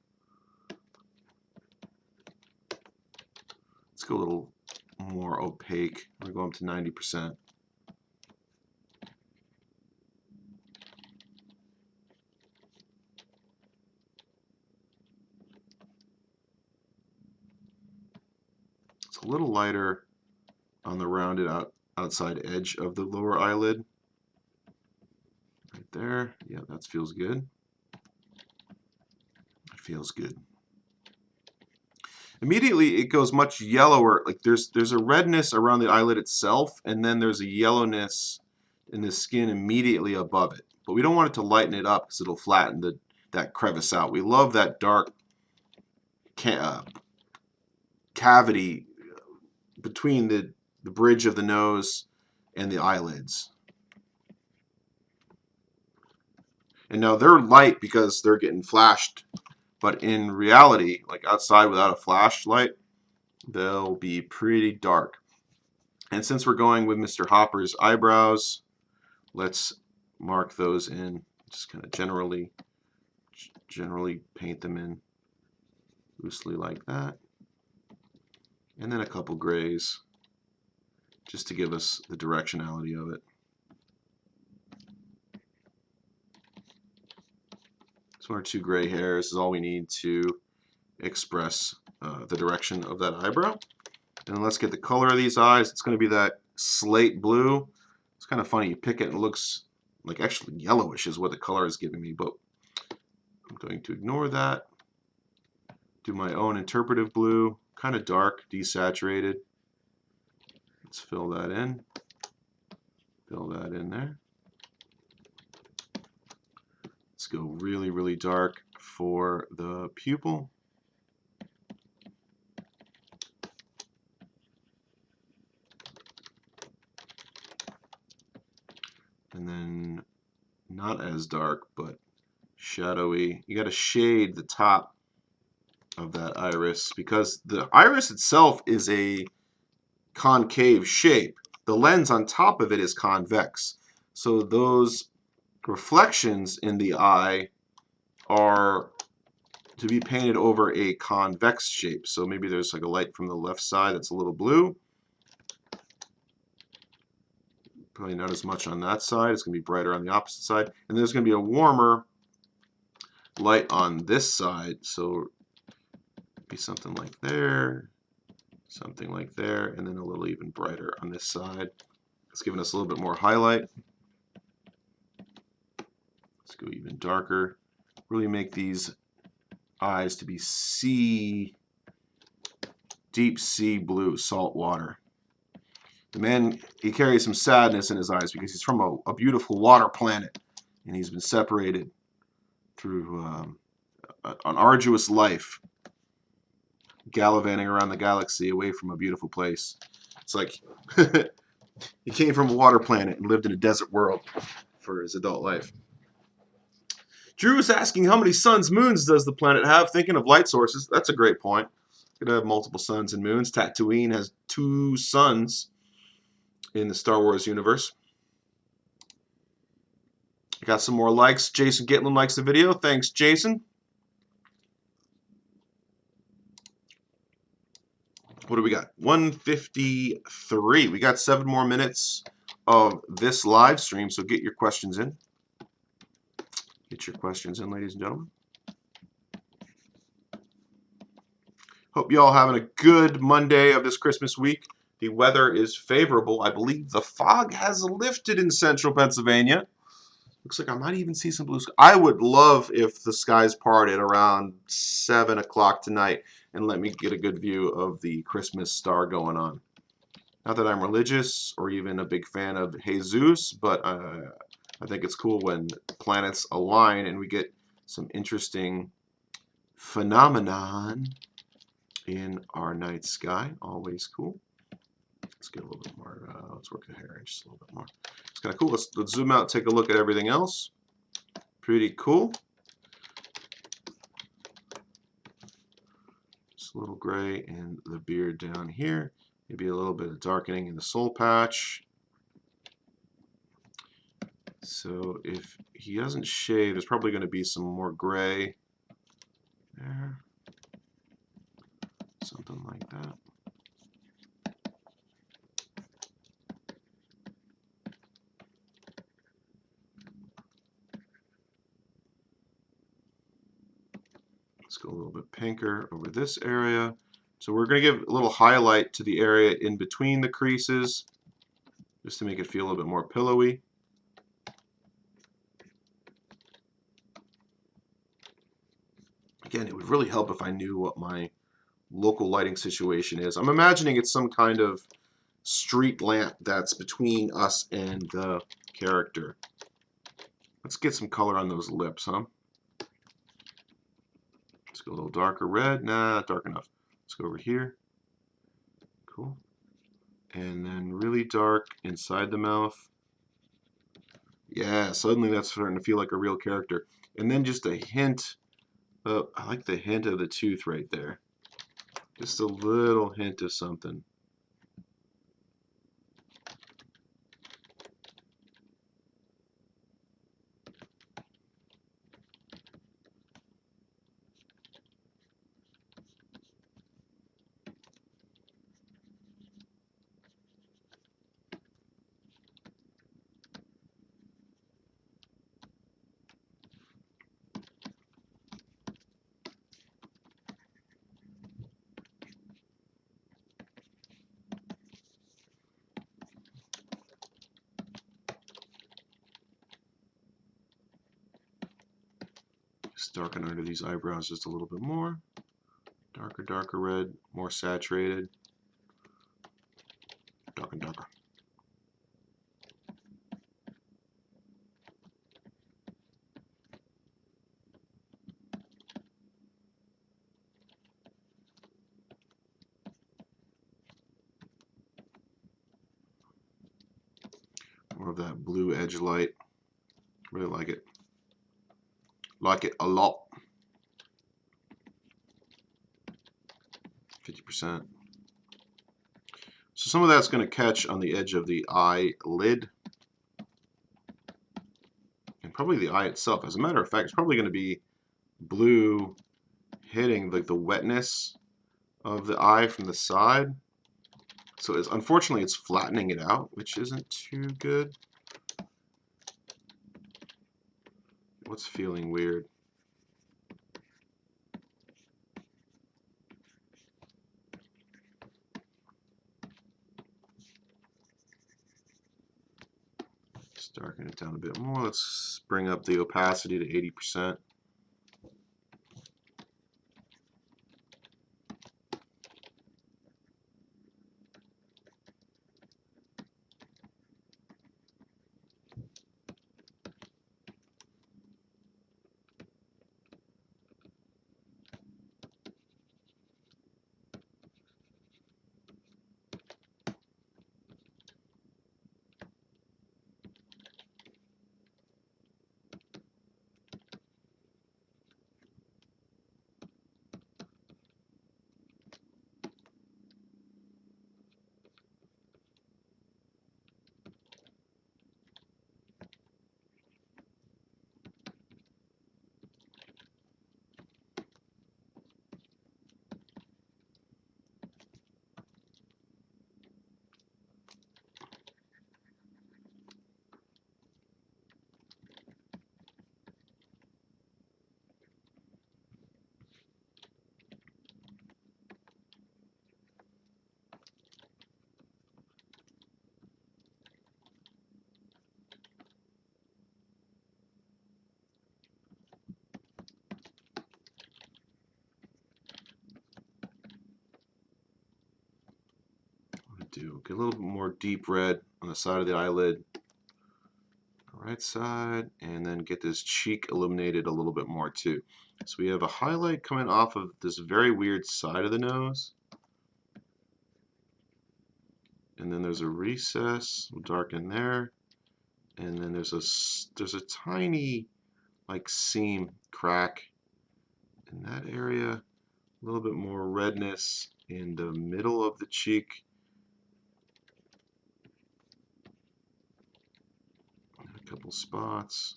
Speaker 1: Let's go a little more opaque. We're going up to 90%. It's a little lighter on the rounded outside edge of the lower eyelid. Right there. Yeah, that feels good. It feels good. Immediately it goes much yellower. Like there's a redness around the eyelid itself, and then there's a yellowness in the skin immediately above it. But we don't want it to lighten it up because it'll flatten that crevice out. We love that dark cavity between the bridge of the nose and the eyelids. And now they're light because they're getting flashed, but in reality, like outside without a flashlight, they'll be pretty dark. And since we're going with Mr. Hopper's eyebrows, let's mark those in. Just kind of generally paint them in loosely like that. And then a couple grays just to give us the directionality of it. Just 1 or 2 gray hairs is all we need to express the direction of that eyebrow. And then let's get the color of these eyes. It's going to be that slate blue. It's kind of funny. You pick it and it looks like actually yellowish is what the color is giving me, but I'm going to ignore that. Do my own interpretive blue, kind of dark, desaturated. Let's fill that in. Fill that in there. Let's go really, really dark for the pupil. And then not as dark, but shadowy. You got to shade the top of that iris because the iris itself is a concave shape. The lens on top of it is convex. So those reflections in the eye are to be painted over a convex shape. So maybe there's like a light from the left side that's a little blue. Probably not as much on that side. It's going to be brighter on the opposite side. And there's going to be a warmer light on this side. So be something like there, something like there, and then a little even brighter on this side. It's giving us a little bit more highlight. Let's go even darker. Really make these eyes to be deep sea blue, salt water. The man, he carries some sadness in his eyes because he's from a beautiful water planet, and he's been separated through an arduous life, gallivanting around the galaxy away from a beautiful place. It's like he came from a water planet and lived in a desert world for his adult life. Drew is asking how many suns, moons does the planet have? Thinking of light sources, that's a great point. Could have multiple suns and moons. Tatooine has 2 suns in the Star Wars universe. I got some more likes. Jason Gitlin likes the video. Thanks, Jason. What do we got? 153. We got 7 more minutes of this live stream, so get your questions in. Get your questions in, ladies and gentlemen. Hope you all having a good Monday of this Christmas week. The weather is favorable. I believe the fog has lifted in central Pennsylvania. Looks like I might even see some blue sky. I would love if the skies parted around 7 o'clock tonight and let me get a good view of the Christmas star going on. Not that I'm religious or even a big fan of Jesus, but I think it's cool when planets align and we get some interesting phenomenon in our night sky. Always cool. Let's get a little bit more, let's work the hair just a little bit more. It's kind of cool. Let's zoom out and take a look at everything else. Pretty cool. Just a little gray in the beard down here. Maybe a little bit of darkening in the soul patch. So if he doesn't shave, there's probably going to be some more gray there. Something like that. Let's go a little bit pinker over this area. So we're going to give a little highlight to the area in between the creases, just to make it feel a little bit more pillowy. Again, it would really help if I knew what my local lighting situation is. I'm imagining it's some kind of street lamp that's between us and the character. Let's get some color on those lips, huh? Let's go a little darker red. Nah, not dark enough. Let's go over here. Cool. And then really dark inside the mouth. Yeah, suddenly that's starting to feel like a real character. And then just a hint of, I like the hint of the tooth right there. Just a little hint of something. Just darken under these eyebrows just a little bit more. Darker, darker red, more saturated. Darker, darker. More of that blue edge light. Really like it. Like it a lot. 50%. So some of that's going to catch on the edge of the eyelid. And probably the eye itself. As a matter of fact, it's probably going to be blue hitting like the wetness of the eye from the side. So unfortunately it's flattening it out, which isn't too good. What's feeling weird? Just darken it down a bit more. Let's bring up the opacity to 80%. Get a little bit more deep red on the side of the eyelid, right side, and then get this cheek illuminated a little bit more too. So we have a highlight coming off of this very weird side of the nose, and then there's a recess, we'll darken there, and then there's a tiny like seam crack in that area. A little bit more redness in the middle of the cheek. A couple spots.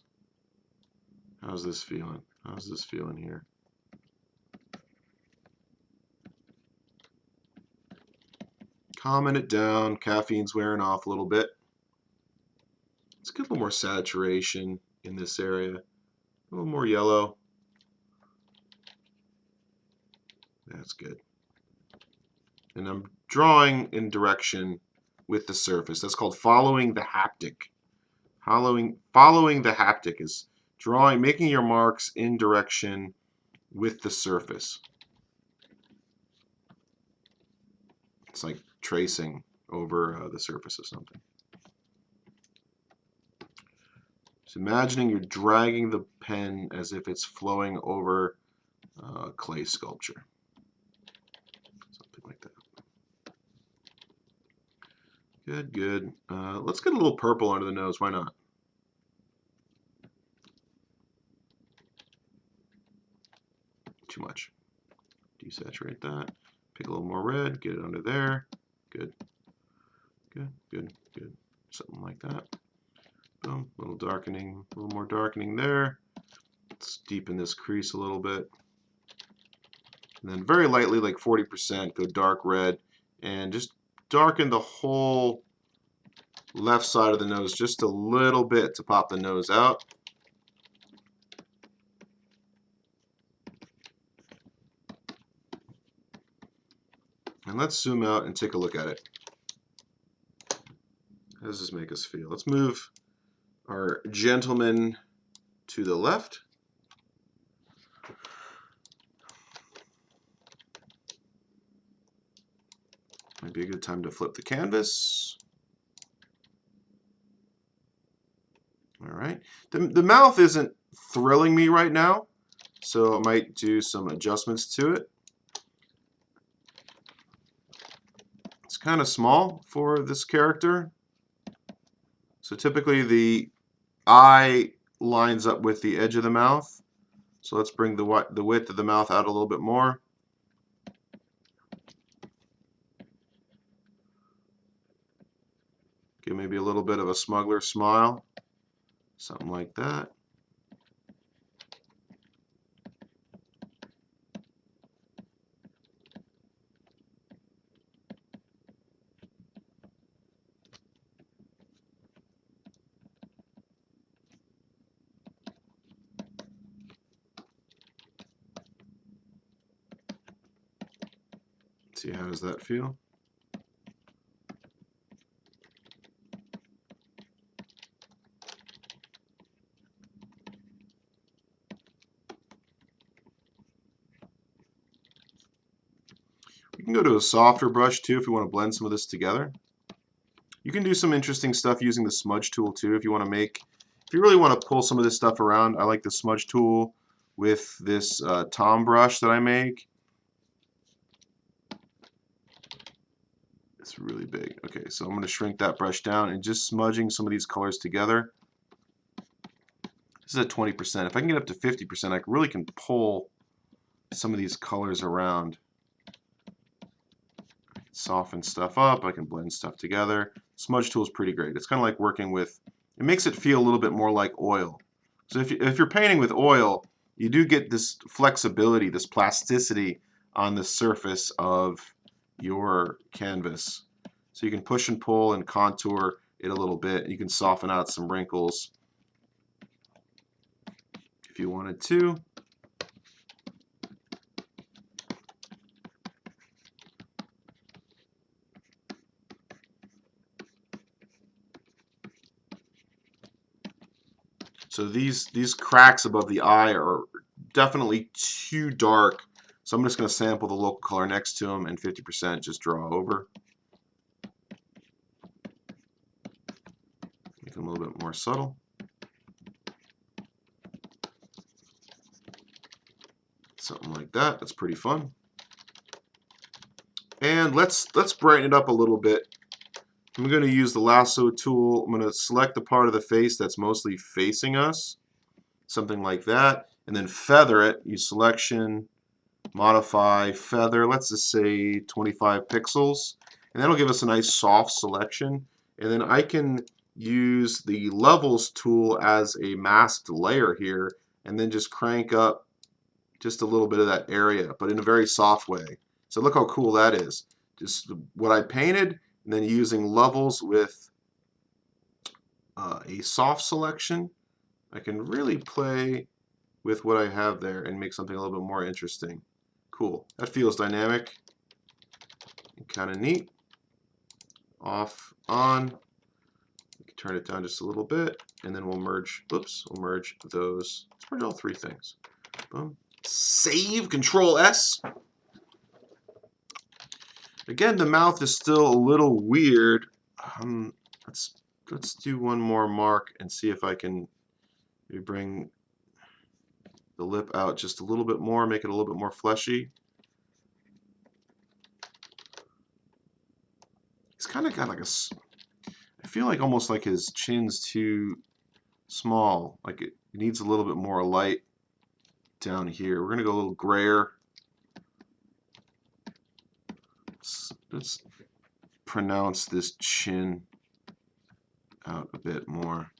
Speaker 1: How's this feeling? How's this feeling here? Calming it down. Caffeine's wearing off a little bit. Let's get a little more saturation in this area. A little more yellow. That's good. And I'm drawing in direction with the surface. That's called following the haptic. Following the haptic is drawing, making your marks in direction with the surface. It's like tracing over the surface of something. So imagining you're dragging the pen as if it's flowing over clay sculpture. Something like that. Good, good. Let's get a little purple under the nose. Why not? Too much. Desaturate that. Pick a little more red. Get it under there. Good. Good, good, good. Something like that. Boom. A little darkening. A little more darkening there. Let's deepen this crease a little bit. And then very lightly, like 40%, go dark red. And just darken the whole left side of the nose just a little bit to pop the nose out. And let's zoom out and take a look at it. How does this make us feel? Let's move our gentleman to the left. Might be a good time to flip the canvas. All right. The mouth isn't thrilling me right now, so I might do some adjustments to it. It's kind of small for this character. So typically the eye lines up with the edge of the mouth. So let's bring the width of the mouth out a little bit more. Give maybe a little bit of a smuggler smile. Something like that. See, how does that feel? You can go to a softer brush too if you want to blend some of this together. You can do some interesting stuff using the smudge tool too if you want to make, if you really want to pull some of this stuff around. I like the smudge tool with this Tom brush that I make. It's really big. Okay, so I'm going to shrink that brush down and just smudging some of these colors together. This is at 20%. If I can get up to 50%, I really can pull some of these colors around. I can soften stuff up. I can blend stuff together. Smudge tool is pretty great. It's kind of like working with, it makes it feel a little bit more like oil. So if you're painting with oil, you do get this flexibility, this plasticity on the surface of your canvas. So you can push and pull and contour it a little bit. You can soften out some wrinkles if you wanted to. So these cracks above the eye are definitely too dark. So I'm just going to sample the local color next to them and 50% just draw over. Make them a little bit more subtle. Something like that. That's pretty fun. And let's brighten it up a little bit I'm going to use the lasso tool. I'm going to select the part of the face that's mostly facing us, something like that, and then feather it. Use selection, modify, feather, let's just say 25 pixels, and that'll give us a nice soft selection. And then I can use the levels tool as a masked layer here, and then just crank up just a little bit of that area, but in a very soft way. So look how cool that is. Just what I painted, and then using levels with a soft selection, I can really play with what I have there and make something a little bit more interesting. Cool. That feels dynamic and kind of neat. Off, on. We can turn it down just a little bit, and then we'll merge. Oops, we'll merge those. Let's merge all three things. Boom. Save. Control S. Again, the mouth is still a little weird. Let's do one more mark and see if I can maybe bring the lip out just a little bit more, make it a little bit more fleshy. He's kind of got like I feel like almost like his chin's too small. Like it needs a little bit more light down here. We're going to go a little grayer. Let's pronounce this chin out a bit more.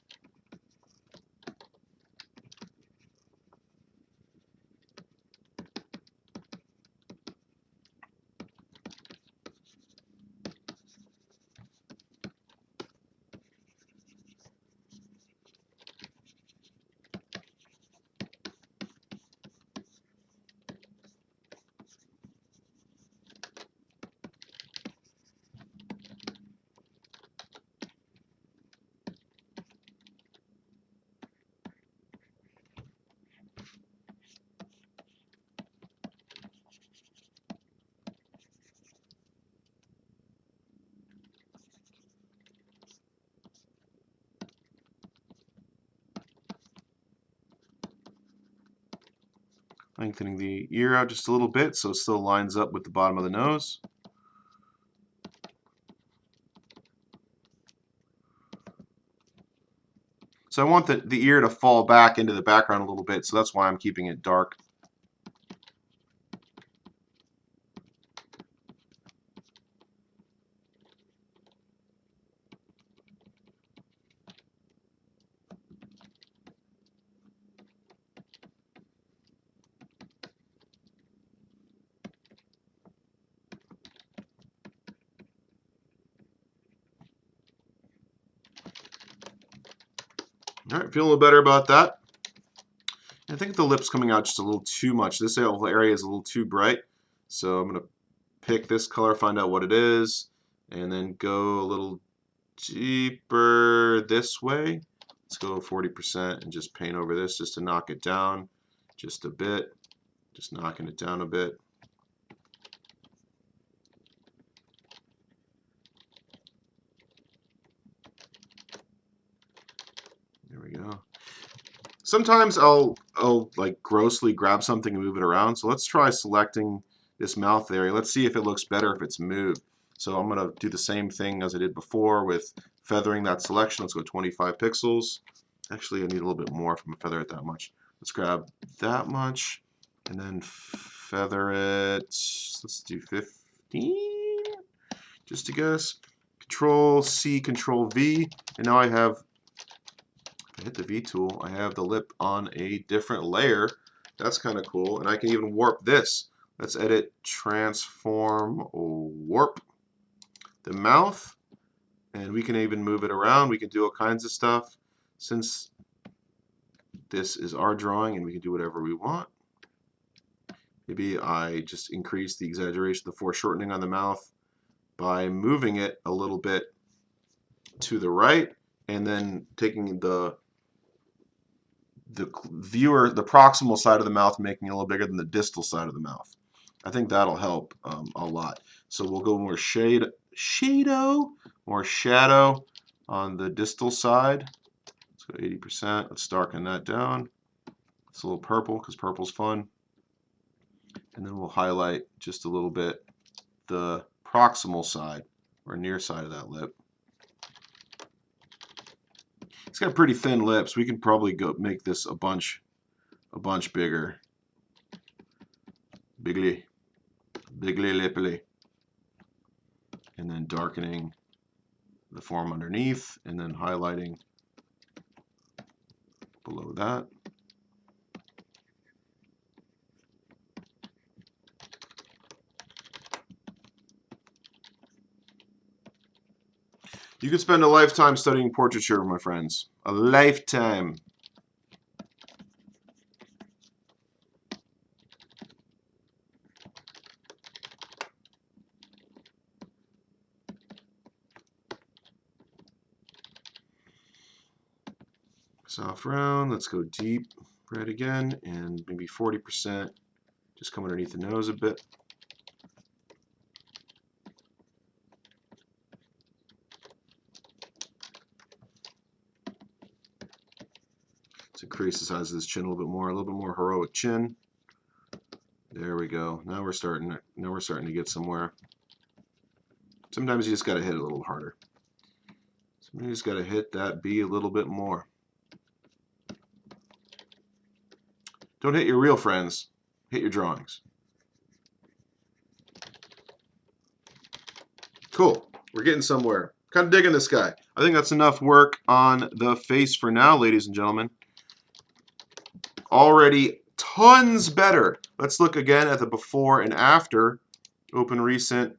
Speaker 1: Lengthening the ear out just a little bit so it still lines up with the bottom of the nose. So I want the ear to fall back into the background a little bit, so that's why I'm keeping it dark. All right, feel a little better about that. I think the lip's coming out just a little too much. This area is a little too bright. So I'm going to pick this color, find out what it is, and then go a little deeper this way. Let's go 40% and just paint over this just to knock it down just a bit. Just knocking it down a bit. There we go. Sometimes I'll like grossly grab something and move it around. So let's try selecting this mouth area. Let's see if it looks better if it's moved. So I'm going to do the same thing as I did before with feathering that selection. Let's go 25 pixels. Actually, I need a little bit more if I'm going to feather it that much. Let's grab that much and then feather it. Let's do 15 just to guess. Control C, Control V, and now I have, if I hit the V tool, I have the lip on a different layer. That's kind of cool, and I can even warp this. Let's edit, transform, warp the mouth, and we can even move it around. We can do all kinds of stuff. Since this is our drawing and we can do whatever we want, maybe I just increase the exaggeration, the foreshortening on the mouth by moving it a little bit to the right and then taking the proximal side of the mouth, making it a little bigger than the distal side of the mouth. I think that'll help a lot. So we'll go more more shadow on the distal side. Let's go 80%. Let's darken that down. It's a little purple because purple's fun. And then we'll highlight just a little bit the proximal side or near side of that lip. It's got pretty thin lips. We can probably go make this a bunch bigger. Bigly lippily. And then darkening the form underneath, and then highlighting below that. You could spend a lifetime studying portraiture, my friends. A lifetime. Soft round. Let's go deep red again, and maybe 40%. Just come underneath the nose a bit. To increase the size of this chin a little bit more heroic chin. There we go. Now we're starting to get somewhere. Sometimes you just got to hit it a little harder. Sometimes you just got to hit that B a little bit more. Don't hit your real friends. Hit your drawings. Cool. We're getting somewhere. Kind of digging this guy. I think that's enough work on the face for now, ladies and gentlemen. Already tons better. Let's look again at the before and after. Open recent.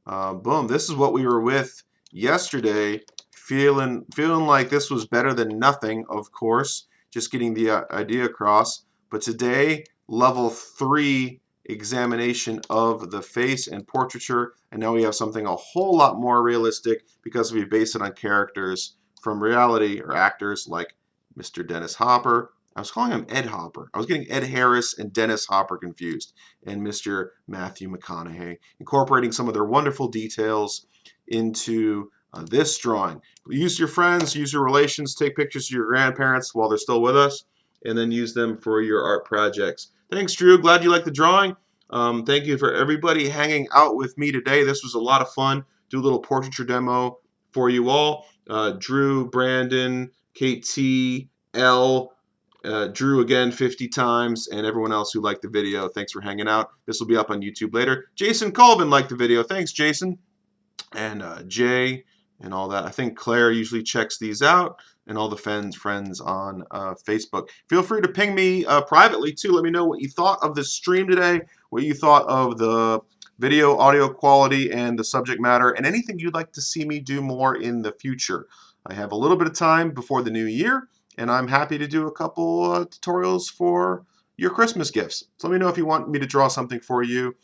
Speaker 1: Boom. This is what we were with yesterday. Feeling like this was better than nothing, of course. Just getting the idea across. But today, level 3 examination of the face and portraiture. And now we have something a whole lot more realistic because we base it on characters from reality or actors like Mr. Dennis Hopper. I was calling him Ed Hopper. I was getting Ed Harris and Dennis Hopper confused. And Mr. Matthew McConaughey, incorporating some of their wonderful details into this drawing. Use your friends, use your relations, take pictures of your grandparents while they're still with us, and then use them for your art projects. Thanks, Drew. Glad you liked the drawing. Thank you for everybody hanging out with me today. This was a lot of fun. Do a little portraiture demo for you all. Drew, Brandon, KT, L, Drew again 50 times, and everyone else who liked the video. Thanks for hanging out. This will be up on YouTube later. Jason Colvin liked the video. Thanks, Jason. And Jay and all that. I think Claire usually checks these out, and all the friends on Facebook. Feel free to ping me privately too. Let me know what you thought of the stream today, what you thought of the video, audio quality, and the subject matter, and anything you'd like to see me do more in the future. I have a little bit of time before the new year, and I'm happy to do a couple tutorials for your Christmas gifts. So let me know if you want me to draw something for you.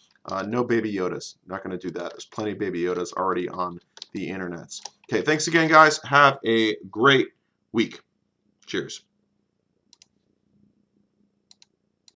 Speaker 1: No Baby Yodas. Not going to do that. There's plenty of Baby Yodas already on the internets. Okay, thanks again, guys. Have a great week. Cheers.